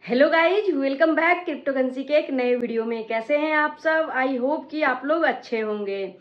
Hello guys, welcome back crypto currency के एक नए वीडियो में। कैसे हैं आप सब? आई होप कि आप लोग अच्छे होंगे।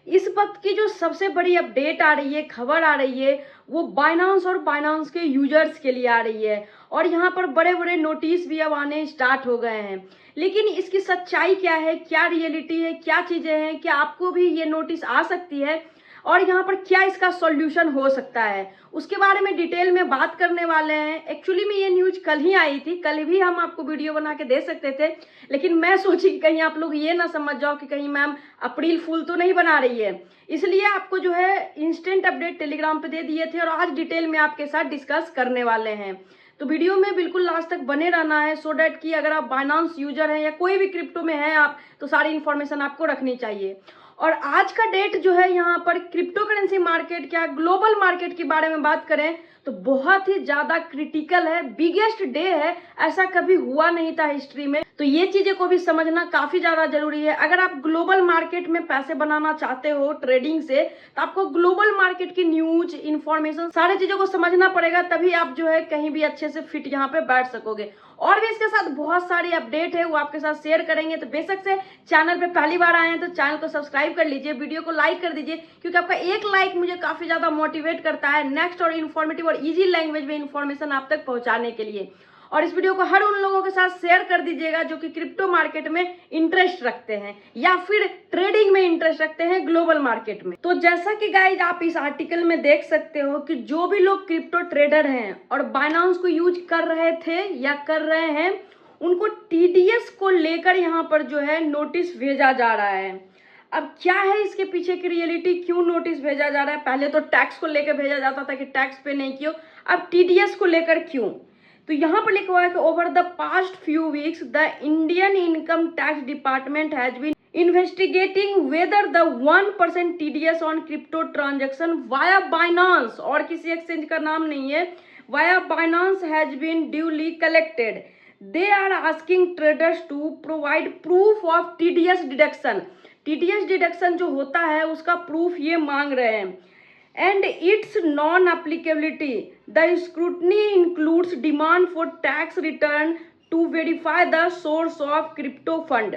इस वक्त की जो सबसे बड़ी अपडेट आ रही है, खबर आ रही है, वो बाइनांस और बाइनांस के यूजर्स के लिए आ रही है। और यहाँ पर बड़े बड़े नोटिस भी अब आने स्टार्ट हो गए हैं। लेकिन इसकी सच्चाई क्या है, क्या रियलिटी है, क्या चीज़ें हैं, क्या आपको भी ये नोटिस आ सकती है और यहाँ पर क्या इसका सॉल्यूशन हो सकता है, उसके बारे में डिटेल में बात करने वाले हैं। एक्चुअली में ये न्यूज कल ही आई थी, कल भी हम आपको वीडियो बना के दे सकते थे, लेकिन मैं सोची कि कहीं आप लोग ये ना समझ जाओ कि कहीं मैम अप्रैल फूल तो नहीं बना रही है। इसलिए आपको जो है इंस्टेंट अपडेट टेलीग्राम पे दे दिए थे और आज डिटेल में आपके साथ डिस्कस करने वाले हैं। तो वीडियो में बिल्कुल लास्ट तक बने रहना है, सो डैट कि अगर आप बाइनांस यूजर हैं या कोई भी क्रिप्टो में हैं आप, तो सारी इन्फॉर्मेशन आपको रखनी चाहिए। और आज का डेट जो है, यहाँ पर क्रिप्टो करेंसी मार्केट क्या ग्लोबल मार्केट के बारे में बात करें तो बहुत ही ज्यादा क्रिटिकल है, बिगेस्ट डे है, ऐसा कभी हुआ नहीं था हिस्ट्री में। तो ये चीजें को भी समझना काफी ज्यादा जरूरी है। अगर आप ग्लोबल मार्केट में पैसे बनाना चाहते हो ट्रेडिंग से, तो आपको ग्लोबल मार्केट की न्यूज, इंफॉर्मेशन, सारी चीजों को समझना पड़ेगा, तभी आप जो है कहीं भी अच्छे से फिट यहाँ पे बैठ सकोगे। और भी इसके साथ बहुत सारी अपडेट है, वो आपके साथ शेयर करेंगे। तो बेशक से चैनल पे पहली बार आए हैं तो चैनल को सब्सक्राइब कर लीजिए, वीडियो को लाइक कर दीजिए, क्योंकि आपका एक लाइक मुझे काफी ज्यादा मोटिवेट करता है नेक्स्ट और इन्फॉर्मेटिव और इजी लैंग्वेज में इन्फॉर्मेशन आप तक पहुंचाने के लिए। और इस वीडियो को हर उन लोगों के साथ शेयर कर दीजिएगा जो कि क्रिप्टो मार्केट में इंटरेस्ट रखते हैं या फिर ट्रेडिंग में इंटरेस्ट रखते हैं ग्लोबल मार्केट में। तो जैसा कि गाइज आप इस आर्टिकल में देख सकते हो कि जो भी लोग क्रिप्टो ट्रेडर हैं और बाइनांस को यूज कर रहे थे या कर रहे हैं, उनको टीडीएस को लेकर यहाँ पर जो है नोटिस भेजा जा रहा है। अब क्या है इसके पीछे की रियलिटी, क्यों नोटिस भेजा जा रहा है? पहले तो टैक्स को लेकर भेजा जाता था कि टैक्स पे नहीं किया, अब टीडीएस को लेकर क्यों? तो यहाँ पर लिखा हुआ है कि over the past few weeks the Indian income tax department has been investigating whether the 1% TDS on crypto transaction via Binance, और किसी एक्सचेंज का नाम नहीं है, via Binance has been duly collected. They are asking traders to provide proof of TDS deduction. TDS deduction जो होता है उसका प्रूफ ये मांग रहे हैं। And its non applicability, the scrutiny includes demand for tax return to verify the source of crypto fund.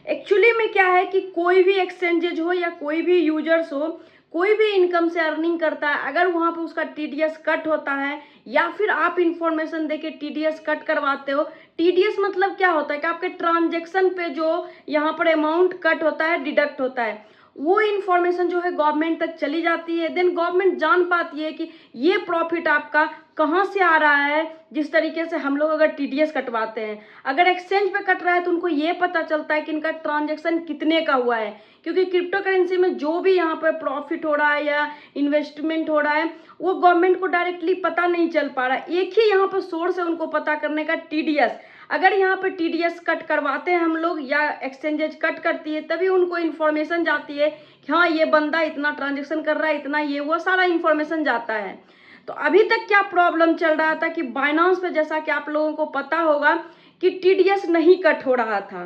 Actually में क्या है कि कोई भी एक्सचेंजेज हो या कोई भी यूजर्स हो, कोई भी इनकम से अर्निंग करता है, अगर वहां पे उसका टीडीएस कट होता है या फिर आप इंफॉर्मेशन देके टीडीएस कट करवाते हो। टीडीएस मतलब क्या होता है कि आपके ट्रांजेक्शन पे जो यहाँ पर अमाउंट कट होता है, डिडक्ट होता है, वो इन्फॉर्मेशन जो है गवर्नमेंट तक चली जाती है। देन गवर्नमेंट जान पाती है कि ये प्रॉफिट आपका कहाँ से आ रहा है। जिस तरीके से हम लोग अगर टीडीएस कटवाते हैं, अगर एक्सचेंज पे कट रहा है तो उनको ये पता चलता है कि इनका ट्रांजैक्शन कितने का हुआ है, क्योंकि क्रिप्टो करेंसी में जो भी यहाँ पर प्रॉफिट हो रहा है या इन्वेस्टमेंट हो रहा है, वो गवर्नमेंट को डायरेक्टली पता नहीं चल पा रहा है। एक ही यहाँ पर सोर्स है उनको पता करने का, टीडीएस। अगर यहाँ पे टीडीएस कट करवाते हैं हम लोग या एक्सचेंजेज कट करती है, तभी उनको इन्फॉर्मेशन जाती है कि हाँ ये बंदा इतना ट्रांजेक्शन कर रहा है, इतना ये वो सारा इन्फॉर्मेशन जाता है। तो अभी तक क्या प्रॉब्लम चल रहा था कि बाइनांस पे, जैसा कि आप लोगों को पता होगा कि टीडीएस नहीं कट हो रहा था,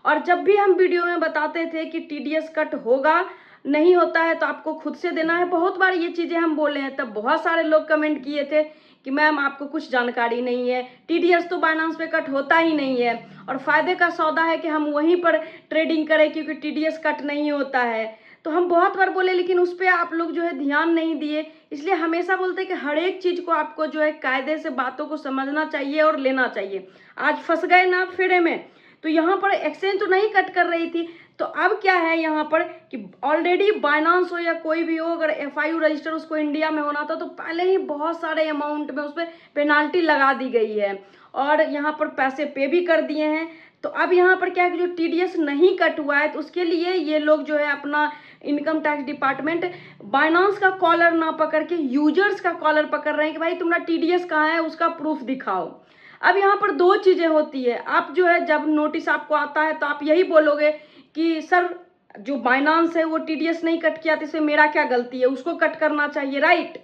और जब भी हम वीडियो में बताते थे कि टीडीएस कट होगा, नहीं होता है तो आपको खुद से देना है, बहुत बार ये चीजें हम बोले हैं, तब बहुत सारे लोग कमेंट किए थे कि मैम आपको कुछ जानकारी नहीं है, टीडीएस तो बाइनांस पे कट होता ही नहीं है और फायदे का सौदा है कि हम वहीं पर ट्रेडिंग करें क्योंकि टीडीएस कट नहीं होता है। तो हम बहुत बार बोले, लेकिन उस पर आप लोग जो है ध्यान नहीं दिए। इसलिए हमेशा बोलते हैं कि हर एक चीज को आपको जो है कायदे से बातों को समझना चाहिए और लेना चाहिए। आज फंस गए ना फेरे में। तो यहाँ पर एक्सचेंज तो नहीं कट कर रही थी, तो अब क्या है यहाँ पर कि ऑलरेडी बाइनांस हो या कोई भी हो, अगर एफआईयू रजिस्टर उसको इंडिया में होना था तो पहले ही बहुत सारे अमाउंट में उस पर पेनाल्टी लगा दी गई है और यहाँ पर पैसे पे भी कर दिए हैं। तो अब यहाँ पर क्या है कि जो टीडीएस नहीं कट हुआ है, तो उसके लिए ये लोग जो है अपना इनकम टैक्स डिपार्टमेंट बाइनांस का कॉलर ना पकड़ के यूजर्स का कॉलर पकड़ रहे हैं कि भाई तुम्हारा टीडीएस कहाँ है, उसका प्रूफ दिखाओ। अब यहाँ पर दो चीजें होती है, आप जो है जब नोटिस आपको आता है तो आप यही बोलोगे कि सर जो बाइनांस है वो टीडीएस नहीं कट किया, तो इसमें मेरा क्या गलती है, उसको कट करना चाहिए, राइट।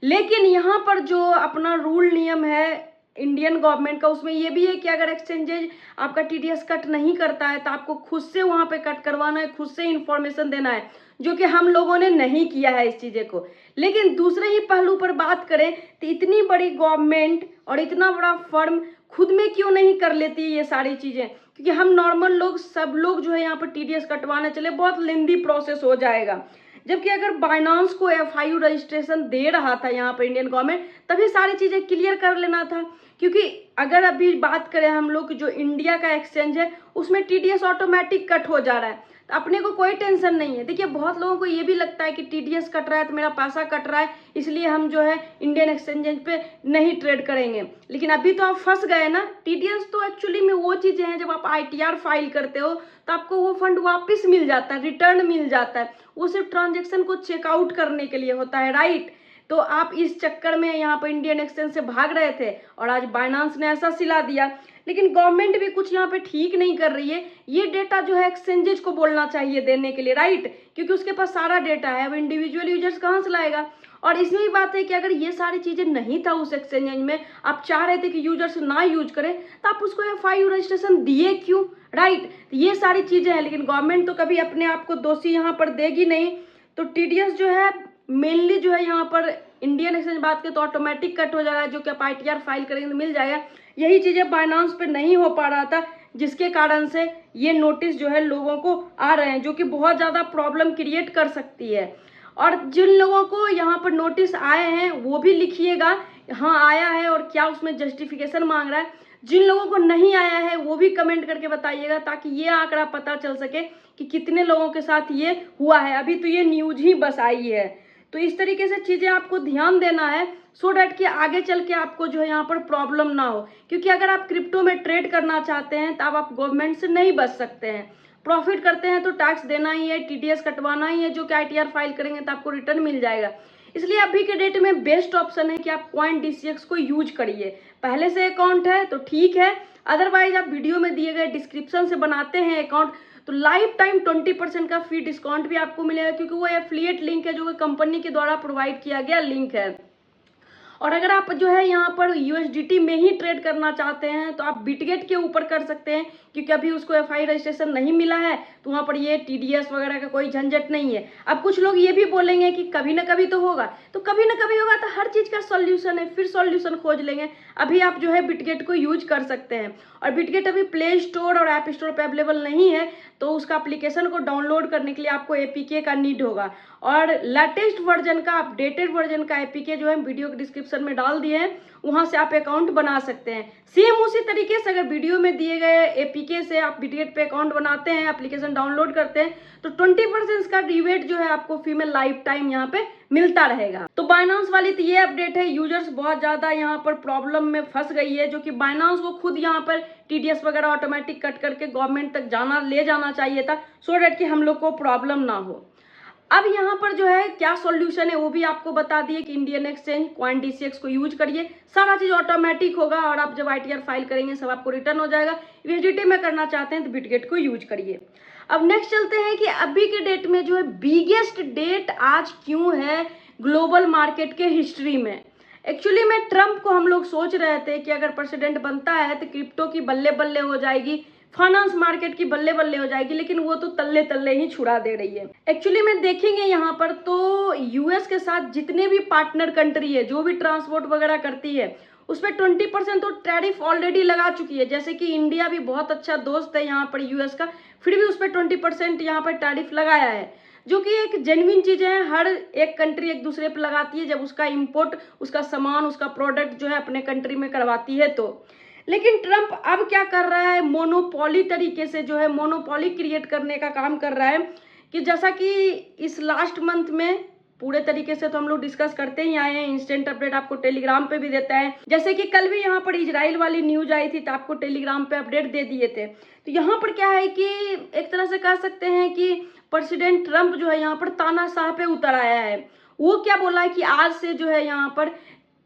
लेकिन यहाँ पर जो अपना रूल नियम है इंडियन गवर्नमेंट का, उसमें ये भी है कि अगर एक्सचेंजेज आपका टीडीएस कट नहीं करता है तो आपको खुद से वहां पे कट करवाना है, खुद से इंफॉर्मेशन देना है, जो कि हम लोगों ने नहीं किया है इस चीजें को। लेकिन दूसरे ही पहलू पर बात करें तो इतनी बड़ी गवर्नमेंट और इतना बड़ा फर्म खुद में क्यों नहीं कर लेती ये सारी चीज़ें, क्योंकि हम नॉर्मल लोग सब लोग जो है यहाँ पर टीडीएस कटवाने चले, बहुत लेंदी प्रोसेस हो जाएगा। जबकि अगर बाइनांस को FIU रजिस्ट्रेशन दे रहा था यहाँ पर इंडियन गवर्नमेंट, तभी सारी चीज़ें क्लियर कर लेना था। क्योंकि अगर अभी बात करें हम लोग जो इंडिया का एक्सचेंज है उसमें टीडीएस ऑटोमेटिक कट हो जा रहा है, तो अपने को कोई टेंशन नहीं है। देखिए बहुत लोगों को ये भी लगता है कि टीडीएस कट रहा है तो मेरा पैसा कट रहा है, इसलिए हम जो है इंडियन एक्सचेंज पे नहीं ट्रेड करेंगे। लेकिन अभी तो आप फंस गए ना। टीडीएस तो एक्चुअली में वो चीज़ें हैं, जब आप ITR फाइल करते हो तो आपको वो फंड वापस मिल जाता है, रिटर्न मिल जाता है। वो सिर्फ ट्रांजेक्शन को चेकआउट करने के लिए होता है, राइट। तो आप इस चक्कर में यहाँ पर इंडियन एक्सचेंज से भाग रहे थे और आज बाइनांस ने ऐसा सिला दिया। लेकिन गवर्नमेंट भी कुछ यहाँ पे ठीक नहीं कर रही है। ये डेटा जो है एक्सचेंजेस को बोलना चाहिए देने के लिए, राइट, क्योंकि उसके पास सारा डेटा है। अब इंडिविजुअल यूजर्स कहाँ से लाएगा। और इसमें भी बात है कि अगर ये सारी चीज़ें नहीं था उस एक्सचेंज में, आप चाह रहे थे कि यूजर्स ना यूज करें, तो आप उसको FIU रजिस्ट्रेशन दिए क्यों, राइट। ये सारी चीज़ें हैं, लेकिन गवर्नमेंट तो कभी अपने आप को दोषी यहाँ पर देगी नहीं। तो TDS जो है मेनली जो है यहाँ पर इंडियन एक्सचेंज बात करें तो ऑटोमेटिक कट हो जा रहा है, जो कि आप ITR फाइल करेंगे तो मिल जाएगा। यही चीज़ें बाइनांस पे नहीं हो पा रहा था, जिसके कारण से ये नोटिस जो है लोगों को आ रहे हैं, जो कि बहुत ज़्यादा प्रॉब्लम क्रिएट कर सकती है। और जिन लोगों को यहाँ पर नोटिस आए हैं वो भी लिखिएगा हाँ आया है और क्या उसमें जस्टिफिकेशन मांग रहा है। जिन लोगों को नहीं आया है वो भी कमेंट करके बताइएगा, ताकि ये आंकड़ा पता चल सके कि कितने लोगों के साथ ये हुआ है। अभी तो ये न्यूज ही बस आई है। तो इस तरीके से चीज़ें आपको ध्यान देना है, सो डैट कि आगे चल के आपको जो है यहाँ पर प्रॉब्लम ना हो। क्योंकि अगर आप क्रिप्टो में ट्रेड करना चाहते हैं तो आप गवर्नमेंट से नहीं बच सकते हैं। प्रॉफिट करते हैं तो टैक्स देना ही है, TDS कटवाना ही है, जो कि ITR फाइल करेंगे तो आपको रिटर्न मिल जाएगा। इसलिए अभी के डेट में बेस्ट ऑप्शन है कि आप CoinDCX को यूज करिए। पहले से अकाउंट है तो ठीक है, अदरवाइज आप वीडियो में दिए गए डिस्क्रिप्शन से बनाते हैं अकाउंट तो लाइफ टाइम 20% का फ्री डिस्काउंट भी आपको मिलेगा, क्योंकि वो एफिलिएट लिंक है जो कि कंपनी के द्वारा प्रोवाइड किया गया लिंक है। और अगर आप जो है यहाँ पर USDT में ही ट्रेड करना चाहते हैं तो आप बिटगेट के ऊपर कर सकते हैं, क्योंकि अभी उसको FI रजिस्ट्रेशन नहीं मिला है, तो वहाँ पर ये TDS वगैरह का कोई झंझट नहीं है। अब कुछ लोग ये भी बोलेंगे कि कभी ना कभी तो होगा, तो कभी ना कभी होगा, तो हर चीज़ का सॉल्यूशन है, फिर सॉल्यूशन खोज लेंगे। अभी आप जो है बिटगेट को यूज कर सकते हैं। और बिटगेट अभी प्ले स्टोर और ऐप स्टोर पर अवेलेबल नहीं है, तो उसका एप्लीकेशन को डाउनलोड करने के लिए आपको APK का नीड होगा। और लेटेस्ट वर्जन का, अपडेटेड वर्जन का APK जो है वीडियो के डिस्क्रिप्शन में डाल दिए हैं, वहां से आप अकाउंट बना सकते हैं। सेम उसी तरीके से अगर वीडियो में दिए गए APK से आप बिटगेट पे अकाउंट बनाते हैं, एप्लीकेशन डाउनलोड करते हैं, तो 20% का रिबेट जो है आपको फीमेल लाइफ टाइम यहाँ पे मिलता रहेगा। तो बाइनांस वाली तो ये अपडेट है। यूजर्स बहुत ज्यादा यहाँ पर प्रॉब्लम में फंस गई है, जो कि बाइनांस को खुद यहाँ पर TDS वगैरह ऑटोमेटिक कट करके गवर्नमेंट तक ले जाना चाहिए था, सो डैट कि हम लोग को प्रॉब्लम ना हो। अब यहाँ पर जो है क्या सॉल्यूशन है वो भी आपको बता दिए कि इंडियन एक्सचेंज CoinDCX को यूज करिए, सारा चीज ऑटोमेटिक होगा और आप जब ITR फाइल करेंगे सब आपको रिटर्न हो जाएगा। USDT में करना चाहते हैं तो बिटगेट को यूज करिए। अब नेक्स्ट चलते हैं कि अभी के डेट में जो है बिगेस्ट डेट आज क्यों है ग्लोबल मार्केट के हिस्ट्री में। एक्चुअली में ट्रम्प को हम लोग सोच रहे थे कि अगर प्रेसिडेंट बनता है तो क्रिप्टो की बल्ले बल्ले हो जाएगी, फाइनेंस मार्केट की बल्ले बल्ले हो जाएगी, लेकिन वो तो तल्ले तल्ले ही छुड़ा दे रही है। एक्चुअली में देखेंगे यहाँ पर तो US के साथ जितने भी पार्टनर कंट्री है जो भी ट्रांसपोर्ट वगैरह करती है उस पर 20% तो टैरिफ ऑलरेडी लगा चुकी है। जैसे कि इंडिया भी बहुत अच्छा दोस्त है यहाँ पर US का, फिर भी उस पर 20% यहाँ पर टैरिफ लगाया है, जो कि एक जेन्युइन चीज़ है। हर एक कंट्री एक दूसरे पर लगाती है जब उसका इंपोर्ट, उसका सामान, उसका प्रोडक्ट जो है अपने कंट्री में करवाती है तो। लेकिन ट्रम्प अब क्या कर रहा है, मोनोपोली तरीके से जो है मोनोपोली क्रिएट करने का काम कर रहा है। कि जैसा कि इस लास्ट मंथ में पूरे तरीके से तो हम लोग डिस्कस करते ही आए हैं, इंस्टेंट अपडेट आपको टेलीग्राम पे भी देता है। जैसे कि कल भी यहाँ पर इजराइल वाली न्यूज आई थी तो आपको टेलीग्राम पे अपडेट दे दिए थे। तो यहाँ पर क्या है कि एक तरह से कह सकते हैं कि प्रेसिडेंट ट्रम्प जो है यहाँ पर तानाशाह पे उतर आया है। वो क्या बोला है कि आज से जो है यहाँ पर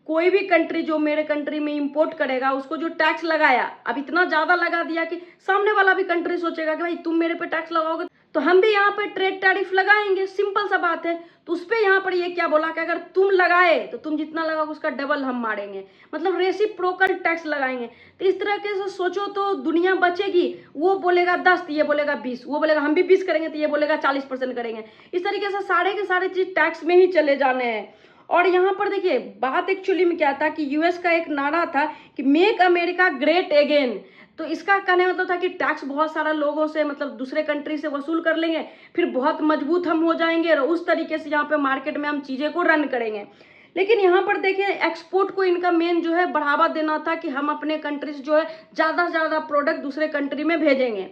कोई भी कंट्री जो मेरे कंट्री में इंपोर्ट करेगा उसको जो टैक्स लगाया, अब इतना ज्यादा लगा दिया कि सामने वाला भी कंट्री सोचेगा कि भाई तुम मेरे पे टैक्स लगाओगे तो हम भी यहाँ पर ट्रेड टैरिफ लगाएंगे, सिंपल सा बात है। तो उस पर यहाँ पर ये क्या बोला कि अगर तुम लगाए तो तुम जितना लगाओगे उसका डबल हम मारेंगे, मतलब रेसिप्रोकल टैक्स लगाएंगे। तो इस तरह के से सोचो तो दुनिया बचेगी। वो बोलेगा 10 तो ये बोलेगा 20, वो बोलेगा हम भी 20 करेंगे तो ये बोलेगा 40% करेंगे। इस तरीके से सारे के सारे चीज टैक्स में ही चले जाने हैं। और यहाँ पर देखिए बात एक्चुअली में क्या था कि यूएस का एक नारा था कि मेक अमेरिका ग्रेट अगेन। तो इसका कहने मतलब था कि टैक्स बहुत सारा लोगों से मतलब दूसरे कंट्री से वसूल कर लेंगे, फिर बहुत मजबूत हम हो जाएंगे और उस तरीके से यहाँ पे मार्केट में हम चीज़ें को रन करेंगे। लेकिन यहाँ पर देखिए एक्सपोर्ट को इनका मेन जो है बढ़ावा देना था कि हम अपने कंट्री से जो है ज़्यादा से ज़्यादा प्रोडक्ट दूसरे कंट्री में भेजेंगे।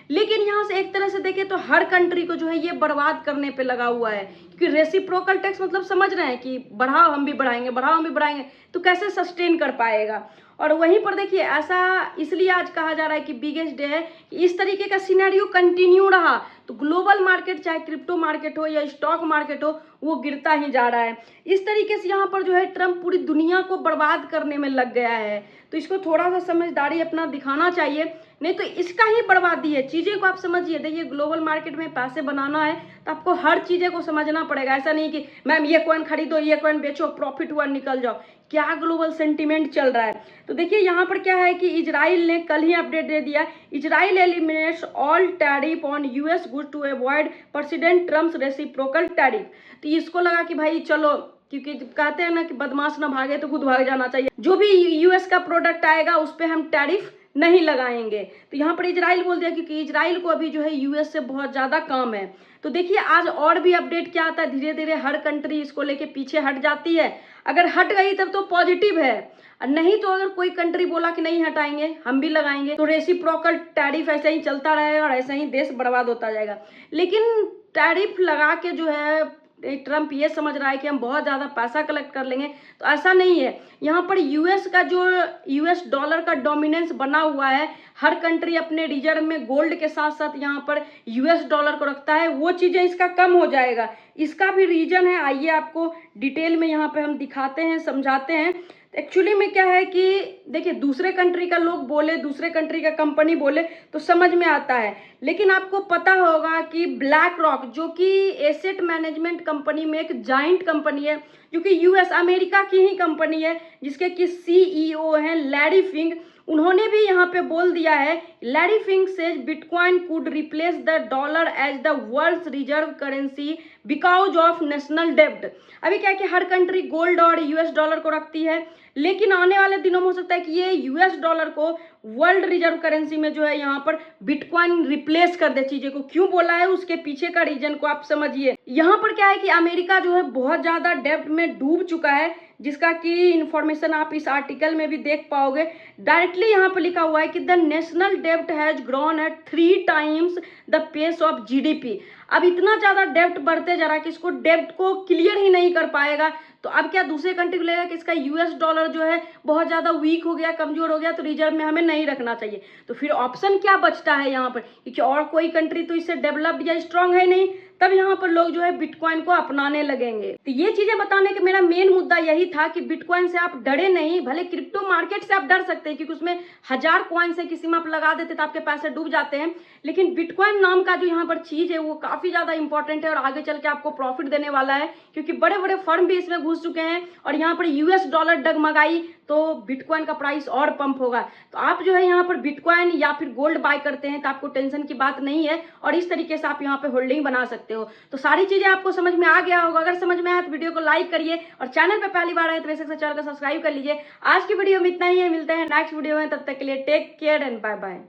लेकिन यहाँ से एक तरह से देखें तो हर कंट्री को जो है ये बर्बाद करने पे लगा हुआ है, क्योंकि रेसिप्रोकल टैक्स मतलब समझ रहे हैं कि बढ़ाओ हम भी बढ़ाएंगे, बढ़ाओ हम भी बढ़ाएंगे, तो कैसे सस्टेन कर पाएगा। और वहीं पर देखिए ऐसा इसलिए आज कहा जा रहा है कि बिगेस्ट डे है कि इस तरीके का सिनेरियो कंटिन्यू रहा तो ग्लोबल मार्केट चाहे क्रिप्टो मार्केट हो या स्टॉक मार्केट हो वो गिरता ही जा रहा है। इस तरीके से यहाँ पर जो है ट्रम्प पूरी दुनिया को बर्बाद करने में लग गया है, तो इसको थोड़ा सा समझदारी अपना दिखाना चाहिए, नहीं तो इसका ही बर्बादी है। चीज़ें को आप समझिए, देखिए ग्लोबल मार्केट में पैसे बनाना है तो आपको हर चीज़ें को समझना पड़ेगा। ऐसा नहीं कि मैम ये कॉइन खरीदो ये कॉइन बेचो प्रॉफिट हुआ निकल जाओ, क्या ग्लोबल सेंटीमेंट चल रहा है। तो देखिए यहाँ पर क्या है कि इजराइल ने कल ही अपडेट दे दिया, Israel eliminates all tariff on US goods to avoid president Trump's reciprocal tariff. तो इसको लगा कि भाई चलो, क्योंकि कहते हैं ना कि बदमाश ना भागे तो खुद भाग जाना चाहिए, जो भी यूएस का प्रोडक्ट आएगा उस पर हम टैरिफ नहीं लगाएंगे। तो यहाँ पर इजराइल बोल दिया क्योंकि इजराइल को अभी जो है यूएस से बहुत ज़्यादा काम है। तो देखिए आज और भी अपडेट क्या आता है, धीरे धीरे हर कंट्री इसको लेके पीछे हट जाती है। अगर हट गई तब तो पॉजिटिव है, और नहीं तो अगर कोई कंट्री बोला कि नहीं हटाएंगे हम भी लगाएंगे तो रेसिप्रोकल टैरिफ ऐसे ही चलता रहेगा और ऐसे ही देश बर्बाद होता जाएगा। लेकिन टैरिफ लगा के जो है ट्रम्प ये समझ रहा है कि हम बहुत ज़्यादा पैसा कलेक्ट कर लेंगे, तो ऐसा नहीं है। यहाँ पर यूएस का जो यूएस डॉलर का डोमिनेंस बना हुआ है, हर कंट्री अपने रिजर्व में गोल्ड के साथ साथ यहाँ पर यूएस डॉलर को रखता है, वो चीज़ें इसका कम हो जाएगा। इसका भी रीजन है, आइए आपको डिटेल में यहाँ पे हम दिखाते हैं, समझाते हैं। एक्चुअली में क्या है कि देखिए दूसरे कंट्री का लोग बोले, दूसरे कंट्री का कंपनी बोले तो समझ में आता है, लेकिन आपको पता होगा कि ब्लैक रॉक जो कि एसेट मैनेजमेंट कंपनी में एक जाइंट कंपनी है, जो कि यूएस अमेरिका की ही कंपनी है, जिसके कि सीईओ हैं लैरी फिंग, उन्होंने भी यहाँ पे बोल दिया है, Larry Fink says bitcoin could replace the dollar as the world's reserve currency because of national डेब्ट। अभी क्या है कि हर कंट्री गोल्ड और यूएस डॉलर को रखती है, लेकिन आने वाले दिनों में हो सकता है कि ये यूएस डॉलर को वर्ल्ड रिजर्व करेंसी में जो है यहाँ पर बिटकॉइन रिप्लेस कर दे। चीजें को क्यों बोला है उसके पीछे का रीजन को आप समझिए। यहाँ पर क्या है कि अमेरिका जो है बहुत ज्यादा डेब्ट में डूब चुका है, जिसका कि इंफॉर्मेशन आप इस आर्टिकल में भी देख पाओगे। डायरेक्टली यहाँ पर लिखा हुआ है कि द नेशनल डेब्ट has grown at 3 times the pace of GDP. अब इतना ज्यादा डेब्ट बढ़ते जा रहा है कि इसको डेब्ट को क्लियर ही नहीं कर पाएगा, तो अब क्या दूसरे कंट्री को लगेगा कि इसका यूएस डॉलर जो है बहुत ज्यादा वीक हो गया, कमजोर हो गया, तो रिजर्व में हमें नहीं रखना चाहिए। तो फिर ऑप्शन क्या बचता है यहाँ पर, क्योंकि और कोई कंट्री तो इससे डेवलप्ड या स्ट्रांग है नहीं, तब यहाँ पर लोग जो है बिटकॉइन को अपनाने लगेंगे। तो ये चीजें बताने का मेरा मेन मुद्दा यही था कि बिटकॉइन से आप डरे नहीं, भले क्रिप्टो मार्केट से आप डर सकते हैं क्योंकि उसमें 1000 कॉइन से किसी में आप लगा देते तो आपके पैसे डूब जाते हैं, लेकिन बिटकॉइन नाम का जो यहाँ पर चीज है वो काफी ज्यादा इंपॉर्टेंट है और आगे चल के आपको प्रॉफिट देने वाला है, क्योंकि बड़े बड़े फर्म भी इसमें घुस चुके हैं और यहाँ पर यूएस डॉलर डगमगाई तो बिटकॉइन का प्राइस और पंप होगा। तो आप जो है यहाँ पर बिटकॉइन या फिर गोल्ड बाय करते हैं तो आपको टेंशन की बात नहीं है और इस तरीके से आप यहाँ पे होल्डिंग बना सकते हो। तो सारी चीजें आपको समझ में आ गया होगा। अगर समझ में आया तो वीडियो को लाइक करिए और चैनल पे पहली बार आए तो वैसे चैनल को सब्सक्राइब कर लीजिए। आज की वीडियो में इतना ही है, मिलते हैं नेक्स्ट वीडियो में, तब तक के लिए take care and bye bye.